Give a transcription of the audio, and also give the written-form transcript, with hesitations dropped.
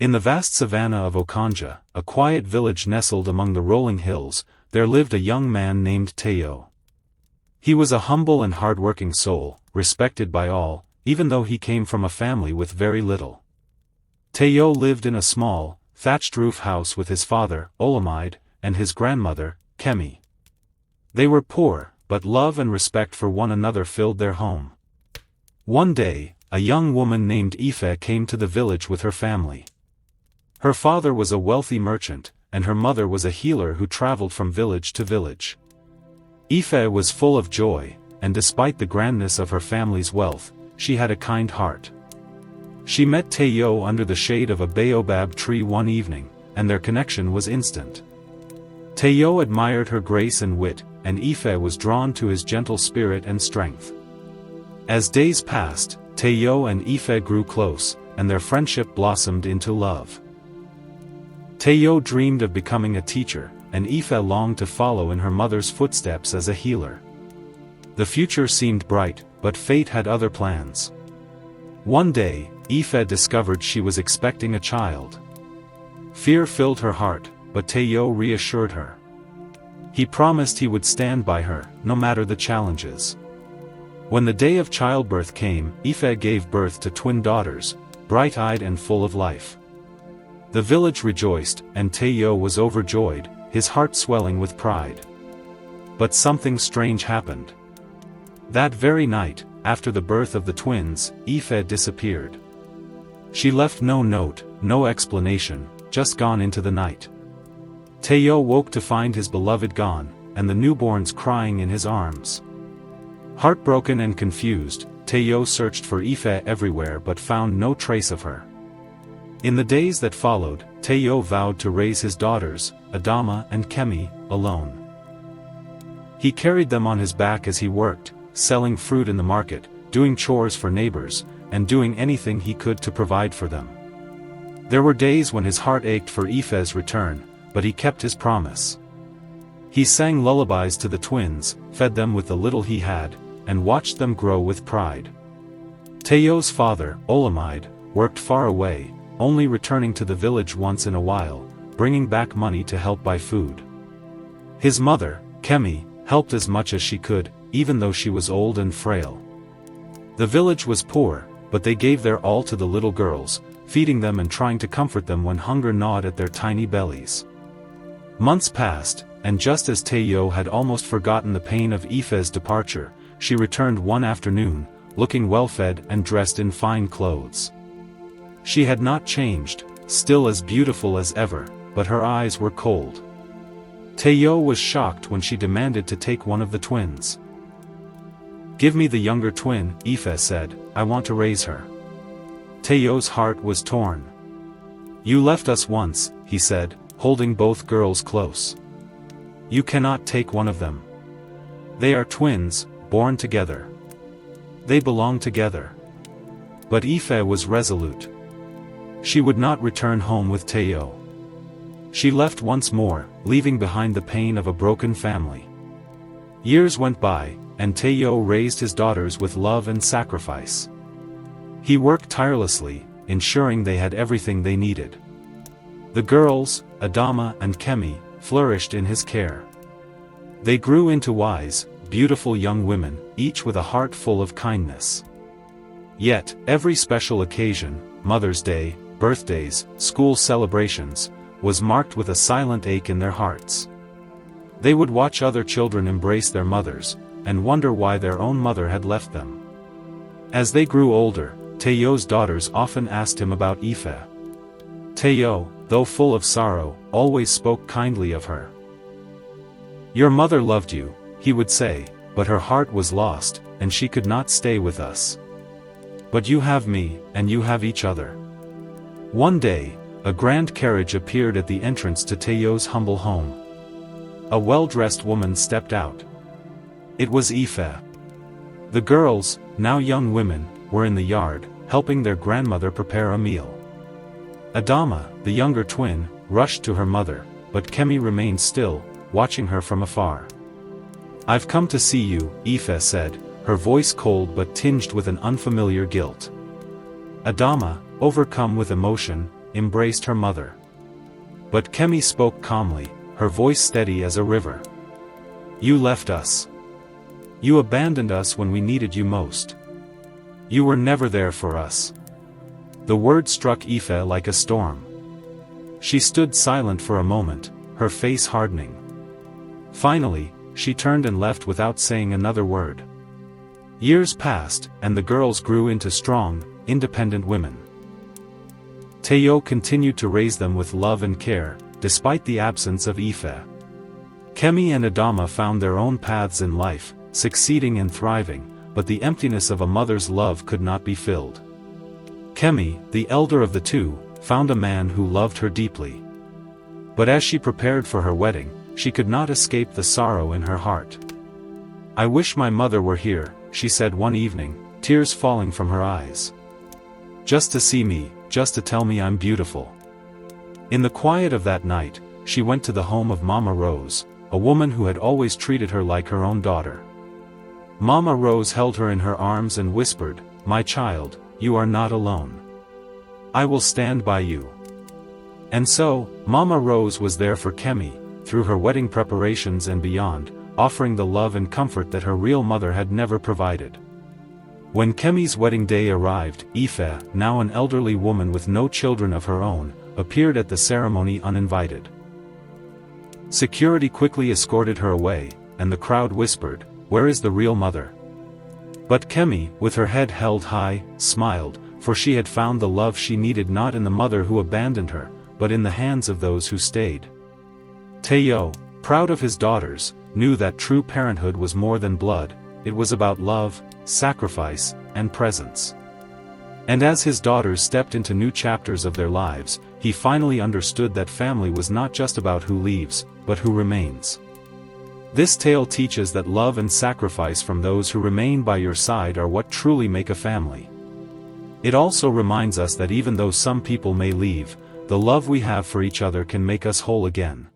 In the vast savanna of Okanja, a quiet village nestled among the rolling hills, there lived a young man named Teo. He was a humble and hard-working soul, respected by all, even though he came from a family with very little. Teo lived in a small, thatched-roof house with his father, Olamide, and his grandmother, Kemi. They were poor, but love and respect for one another filled their home. One day, a young woman named Ife came to the village with her family. Her father was a wealthy merchant, and her mother was a healer who traveled from village to village. Ife was full of joy, and despite the grandness of her family's wealth, she had a kind heart. She met Teo under the shade of a baobab tree one evening, and their connection was instant. Teo admired her grace and wit, and Ife was drawn to his gentle spirit and strength. As days passed, Teo and Ife grew close, and their friendship blossomed into love. Teo dreamed of becoming a teacher, and Ife longed to follow in her mother's footsteps as a healer. The future seemed bright, but fate had other plans. One day, Ife discovered she was expecting a child. Fear filled her heart, but Teo reassured her. He promised he would stand by her, no matter the challenges. When the day of childbirth came, Ife gave birth to twin daughters, bright-eyed and full of life. The village rejoiced, and Teo was overjoyed, his heart swelling with pride. But something strange happened. That very night, after the birth of the twins, Ife disappeared. She left no note, no explanation, just gone into the night. Teo woke to find his beloved gone, and the newborns crying in his arms. Heartbroken and confused, Teo searched for Ife everywhere but found no trace of her. In the days that followed, Teo vowed to raise his daughters, Adama and Kemi, alone. He carried them on his back as he worked, selling fruit in the market, doing chores for neighbors, and doing anything he could to provide for them. There were days when his heart ached for Ife's return, but he kept his promise. He sang lullabies to the twins, fed them with the little he had, and watched them grow with pride. Teo's father, Olamide, worked far away, only returning to the village once in a while, bringing back money to help buy food. His mother, Kemi, helped as much as she could, even though she was old and frail. The village was poor, but they gave their all to the little girls, feeding them and trying to comfort them when hunger gnawed at their tiny bellies. Months passed, and just as Teo had almost forgotten the pain of Ife's departure, she returned one afternoon, looking well-fed and dressed in fine clothes. She had not changed, still as beautiful as ever, but her eyes were cold. Teo was shocked when she demanded to take one of the twins. "Give me the younger twin," Ife said, "I want to raise her." Teo's heart was torn. "You left us once," he said, holding both girls close. "You cannot take one of them. They are twins, born together. They belong together." But Ife was resolute. She would not return home with Teo. She left once more, leaving behind the pain of a broken family. Years went by, and Teo raised his daughters with love and sacrifice. He worked tirelessly, ensuring they had everything they needed. The girls, Adama and Kemi, flourished in his care. They grew into wise, beautiful young women, each with a heart full of kindness. Yet, every special occasion, Mother's Day, birthdays, school celebrations, was marked with a silent ache in their hearts. They would watch other children embrace their mothers, and wonder why their own mother had left them. As they grew older, Teo's daughters often asked him about Ife. Teo, though full of sorrow, always spoke kindly of her. "Your mother loved you," he would say, "but her heart was lost, and she could not stay with us. But you have me, and you have each other." One day, a grand carriage appeared at the entrance to Teo's humble home. A well-dressed woman stepped out. It was Ife. The girls, now young women, were in the yard, helping their grandmother prepare a meal. Adama, the younger twin, rushed to her mother, but Kemi remained still, watching her from afar. "I've come to see you," Ife said, her voice cold but tinged with an unfamiliar guilt. Adama, overcome with emotion, embraced her mother. But Kemi spoke calmly, her voice steady as a river. "You left us. You abandoned us when we needed you most. You were never there for us." The word struck Aoife like a storm. She stood silent for a moment, her face hardening. Finally, she turned and left without saying another word. Years passed, and the girls grew into strong, independent women. Teo continued to raise them with love and care, despite the absence of Aoife. Kemi and Adama found their own paths in life, succeeding and thriving, but the emptiness of a mother's love could not be filled. Kemi, the elder of the two, found a man who loved her deeply. But as she prepared for her wedding, she could not escape the sorrow in her heart. "I wish my mother were here," she said one evening, tears falling from her eyes. "Just to see me, just to tell me I'm beautiful." In the quiet of that night, she went to the home of Mama Rose, a woman who had always treated her like her own daughter. Mama Rose held her in her arms and whispered, "My child, you are not alone. I will stand by you." And so, Mama Rose was there for Kemi, through her wedding preparations and beyond, offering the love and comfort that her real mother had never provided. When Kemi's wedding day arrived, Aoife, now an elderly woman with no children of her own, appeared at the ceremony uninvited. Security quickly escorted her away, and the crowd whispered, "Where is the real mother?" But Kemi, with her head held high, smiled, for she had found the love she needed not in the mother who abandoned her, but in the hands of those who stayed. Teo, proud of his daughters, knew that true parenthood was more than blood, it was about love, sacrifice, and presence. And as his daughters stepped into new chapters of their lives, he finally understood that family was not just about who leaves, but who remains. This tale teaches that love and sacrifice from those who remain by your side are what truly make a family. It also reminds us that even though some people may leave, the love we have for each other can make us whole again.